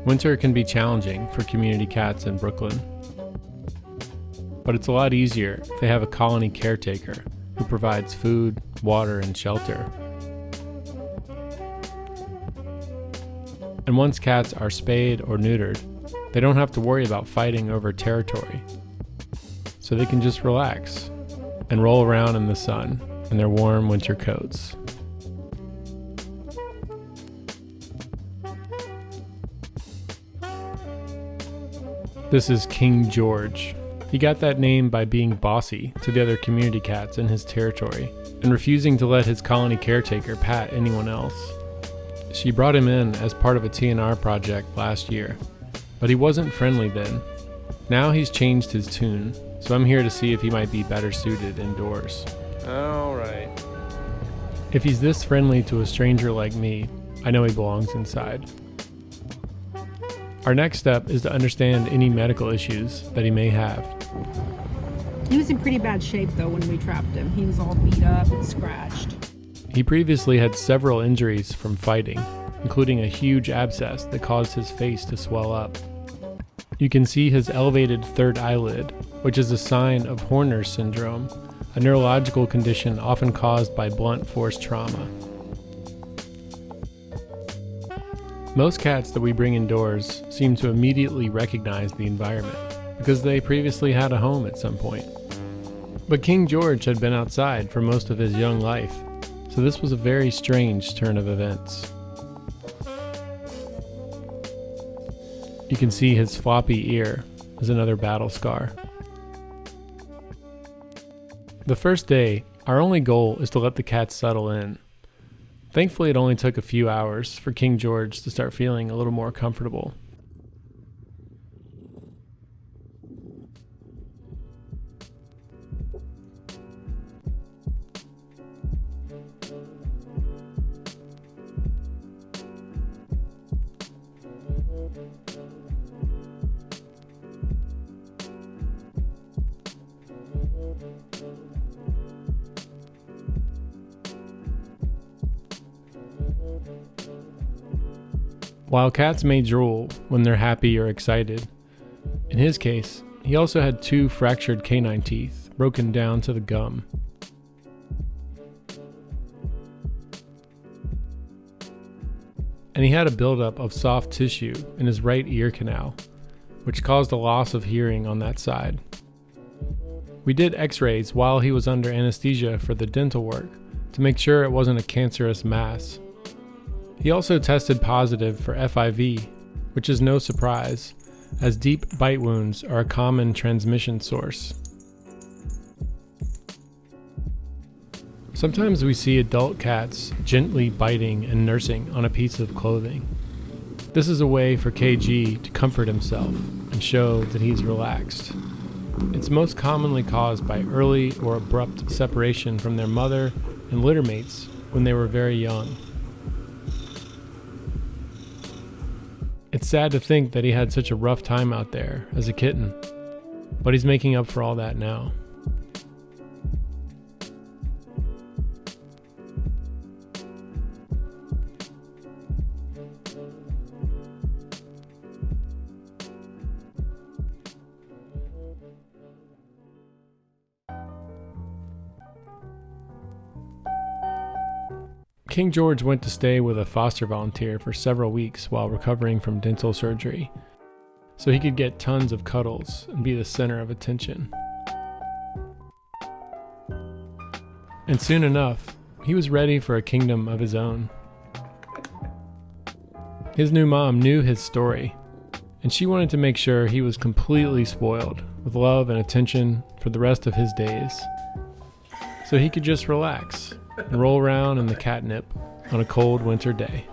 Winter can be challenging for community cats in Brooklyn, but it's a lot easier if they have a colony caretaker who provides food, water, and shelter. And once cats are spayed or neutered, they don't have to worry about fighting over territory. So they can just relax and roll around in the sun in their warm winter coats. This is King George. He got that name by being bossy to the other community cats in his territory and refusing to let his colony caretaker pat anyone else. She brought him in as part of a TNR project last year, but he wasn't friendly then. Now he's changed his tune, so I'm here to see if he might be better suited indoors. All right. If he's this friendly to a stranger like me, I know he belongs inside. Our next step is to understand any medical issues that he may have. He was in pretty bad shape though when we trapped him. He was all beat up and scratched. He previously had several injuries from fighting, including a huge abscess that caused his face to swell up. You can see his elevated third eyelid, which is a sign of Horner's syndrome, a neurological condition often caused by blunt force trauma. Most cats that we bring indoors seem to immediately recognize the environment because they previously had a home at some point. But King George had been outside for most of his young life, so this was a very strange turn of events. You can see his floppy ear is another battle scar. The first day, our only goal is to let the cat settle in. Thankfully, it only took a few hours for King George to start feeling a little more comfortable. While cats may drool when they're happy or excited, in his case, he also had 2 fractured canine teeth broken down to the gum. And he had a buildup of soft tissue in his right ear canal, which caused a loss of hearing on that side. We did x-rays while he was under anesthesia for the dental work to make sure it wasn't a cancerous mass. He also tested positive for FIV, which is no surprise, as deep bite wounds are a common transmission source. Sometimes we see adult cats gently biting and nursing on a piece of clothing. This is a way for KG to comfort himself and show that he's relaxed. It's most commonly caused by early or abrupt separation from their mother and litter mates when they were very young. It's sad to think that he had such a rough time out there as a kitten, but he's making up for all that now. King George went to stay with a foster volunteer for several weeks while recovering from dental surgery, so he could get tons of cuddles and be the center of attention. And soon enough, he was ready for a kingdom of his own. His new mom knew his story, and she wanted to make sure he was completely spoiled with love and attention for the rest of his days, so he could just relax and roll around in the catnip on a cold winter day.